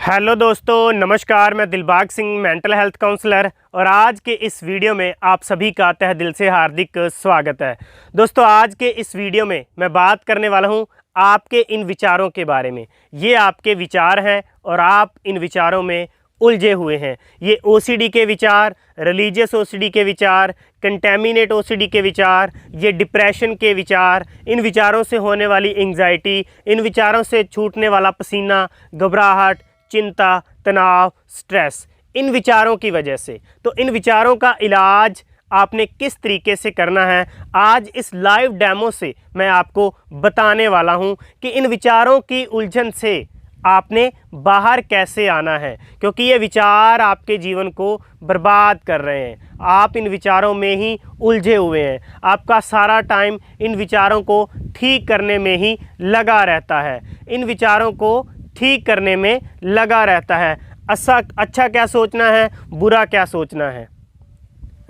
Hello दोस्तों, नमस्कार। मैं Dilbagh Singh, mental health counsellor, और आज के इस वीडियो में आप सभी का तह दिल से हार्दिक स्वागत है। दोस्तों, आज के इस वीडियो में मैं बात करने वाला हूं आपके इन विचारों के बारे में। ये आपके विचार हैं और आप इन विचारों में उलझे हुए हैं। ये ओसीडी के विचार, रिलीजियस ओसीडी के विचार, कंटेमिनेट ओसीडी के विचार, ये डिप्रेशन के विचार, इन विचारों से होने वाली एंग्जाइटी, इन विचारों से छूटने वाला पसीना, घबराहट, चिंता, तनाव, स्ट्रेस, इन विचारों की वजह से। तो इन विचारों का इलाज आपने किस तरीके से करना है, आज इस लाइव डेमो से मैं आपको बताने वाला हूं कि इन विचारों की उलझन से आपने बाहर कैसे आना है, क्योंकि ये विचार आपके जीवन को बर्बाद कर रहे हैं। आप इन विचारों में ही उलझे हुए हैं। आपका सारा टाइम इन विचारों को ठीक करने में ही लगा रहता है, इन विचारों को ठीक करने में लगा रहता है। अच्छा क्या सोचना है, बुरा क्या सोचना है।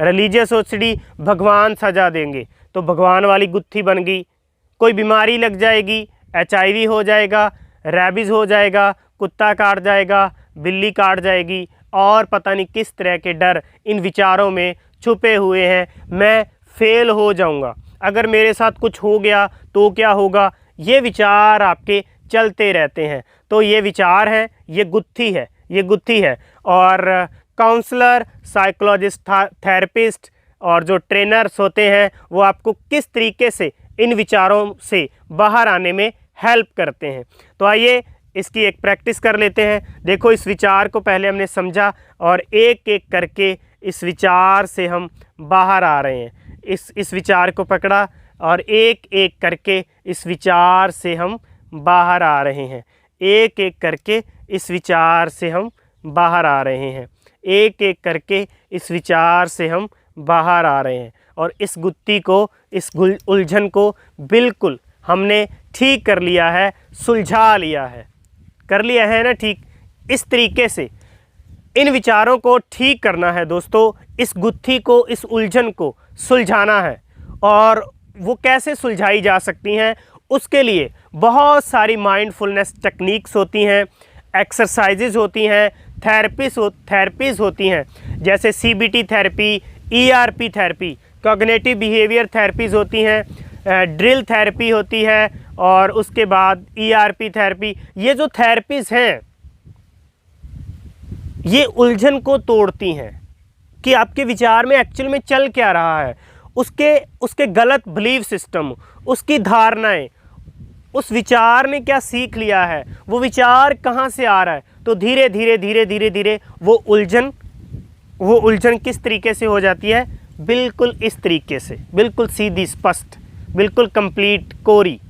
रिलीजियस ओसीडी, भगवान सजा देंगे, तो भगवान वाली गुत्थी बन गई। कोई बीमारी लग जाएगी, HIV हो जाएगा, रेबीज़ हो जाएगा, कुत्ता काट जाएगा, बिल्ली काट जाएगी, और पता नहीं किस तरह के डर इन विचारों में छुपे हुए हैं। मैं फेल हो जाऊंगा, अगर मेरे साथ कुछ हो गया तो क्या होगा। ये विचार आपके चलते रहते हैं। तो ये विचार हैं, ये गुत्थी है, ये गुत्थी है। और काउंसलर, साइकोलॉजिस्ट, थेरेपिस्ट और जो ट्रेनर्स होते हैं वो आपको किस तरीके से इन विचारों से बाहर आने में हेल्प करते हैं। तो आइए इसकी एक प्रैक्टिस कर लेते हैं। देखो, इस विचार को पहले हमने समझा और एक एक करके इस विचार से हम बाहर आ रहे हैं। इस विचार को पकड़ा और एक एक करके इस विचार से हम बाहर आ रहे हैं। एक एक करके इस विचार से हम बाहर आ रहे हैं। एक एक करके इस विचार से हम बाहर आ रहे हैं। और इस गुत्थी को, इस उलझन को बिल्कुल हमने ठीक कर लिया है, सुलझा लिया है। कर लिया है ना ठीक। इस तरीके से इन विचारों को ठीक करना है दोस्तों। इस गुत्थी को, इस उलझन को सुलझाना है। और वो कैसे सुलझाई जा सकती हैं, उसके लिए बहुत सारी माइंडफुलनेस टेक्निक्स होती हैं, एक्सरसाइजेज होती हैं, थेरेपीज़ होती हैं, जैसे CBT therapy, ERP therapy, cognitive behaviour therapies होती हैं, ड्रिल थेरेपी होती है, और उसके बाद ERP थेरेपी। ये जो थेरेपीज़ हैं ये उलझन को तोड़ती हैं कि आपके विचार में एक्चुअल में चल क्या रहा है, उसके गलत बिलीव सिस्टम, उसकी धारणाएं, उस विचार ने क्या सीख लिया है, वो विचार कहाँ से आ रहा है। तो धीरे धीरे वो उलझन किस तरीके से हो जाती है, बिल्कुल इस तरीके से, बिल्कुल सीधी, स्पष्ट, बिल्कुल कंप्लीट, कोरी,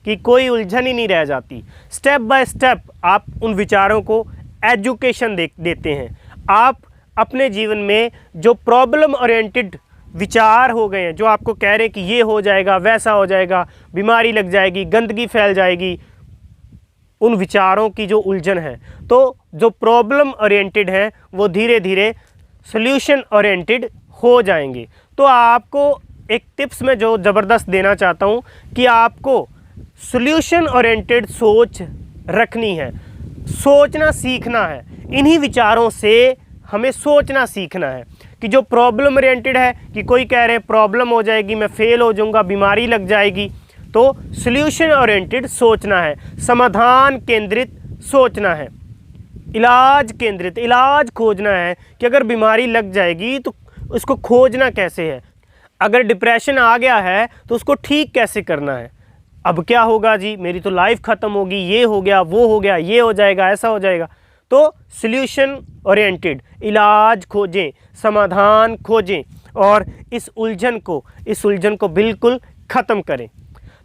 कि कोई उलझन ही नहीं रह जाती। स्टेप बाय स्टेप आप उन विचारों को एजुकेशन देते हैं। आप अपने जीवन में जो प्रॉब्लम ओरिएंटेड विचार हो गए हैं, जो आपको कह रहे हैं कि ये हो जाएगा, वैसा हो जाएगा, बीमारी लग जाएगी, गंदगी फैल जाएगी, उन विचारों की जो उलझन है, तो जो प्रॉब्लम ओरिएंटेड हैं वो धीरे धीरे सॉल्यूशन ओरिएंटेड हो जाएंगे। तो आपको एक टिप्स में जो ज़बरदस्त देना चाहता हूँ कि आपको सॉल्यूशन ओरिएंटेड सोच रखनी है, सोचना सीखना है। इन्हीं विचारों से हमें सोचना सीखना है कि जो प्रॉब्लम ओरिएंटेड है, कि कोई कह रहे हैं प्रॉब्लम हो जाएगी, मैं फेल हो जाऊंगा, बीमारी लग जाएगी, तो सॉल्यूशन ओरिएंटेड सोचना है, समाधान केंद्रित सोचना है, इलाज केंद्रित, इलाज खोजना है कि अगर बीमारी लग जाएगी तो उसको खोजना कैसे है, अगर डिप्रेशन आ गया है तो उसको ठीक कैसे करना है। अब क्या होगा जी, मेरी तो लाइफ ख़त्म होगी, ये हो गया, वो हो गया, ये हो जाएगा, ऐसा हो जाएगा। तो सॉल्यूशन ओरिएंटेड इलाज खोजें, समाधान खोजें और इस उलझन को बिल्कुल ख़त्म करें।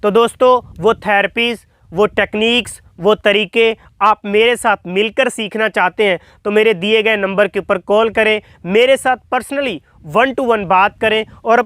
तो दोस्तों, वो थेरेपीज़, वो टेक्निक्स, वो तरीके आप मेरे साथ मिलकर सीखना चाहते हैं तो मेरे दिए गए नंबर के ऊपर कॉल करें, मेरे साथ पर्सनली 1 to 1 बात करें और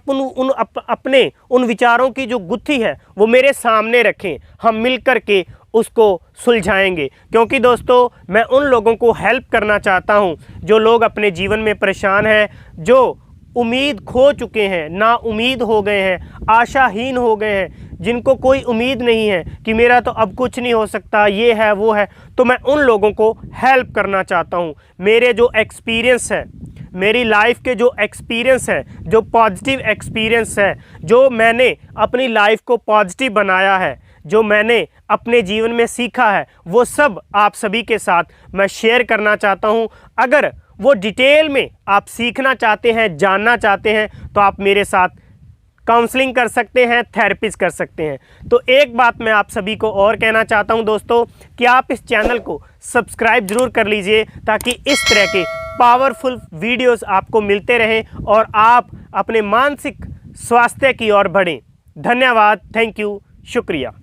अपने उन विचारों की जो गुत्थी है वो मेरे सामने रखें। हम मिलकर के उसको सुलझाएंगे, क्योंकि दोस्तों मैं उन लोगों को हेल्प करना चाहता हूं जो लोग अपने जीवन में परेशान हैं, जो उम्मीद खो चुके हैं, ना उम्मीद हो गए हैं, आशाहीन हो गए हैं, जिनको कोई उम्मीद नहीं है कि मेरा तो अब कुछ नहीं हो सकता, ये है वो है, तो मैं उन लोगों को हेल्प करना चाहता हूँ। मेरे जो एक्सपीरियंस है, मेरी लाइफ के जो एक्सपीरियंस है, जो पॉजिटिव एक्सपीरियंस है, जो मैंने अपनी लाइफ को पॉजिटिव बनाया है, जो मैंने अपने जीवन में सीखा है, वो सब आप सभी के साथ मैं शेयर करना चाहता हूँ। अगर वो डिटेल में आप सीखना चाहते हैं, जानना चाहते हैं, तो आप मेरे साथ काउंसलिंग कर सकते हैं, थेरेपीज कर सकते हैं। तो एक बात मैं आप सभी को और कहना चाहता हूं दोस्तों, कि आप इस चैनल को सब्सक्राइब जरूर कर लीजिए, ताकि इस तरह के पावरफुल वीडियोस आपको मिलते रहें और आप अपने मानसिक स्वास्थ्य की ओर बढ़ें। धन्यवाद, थैंक यू, शुक्रिया।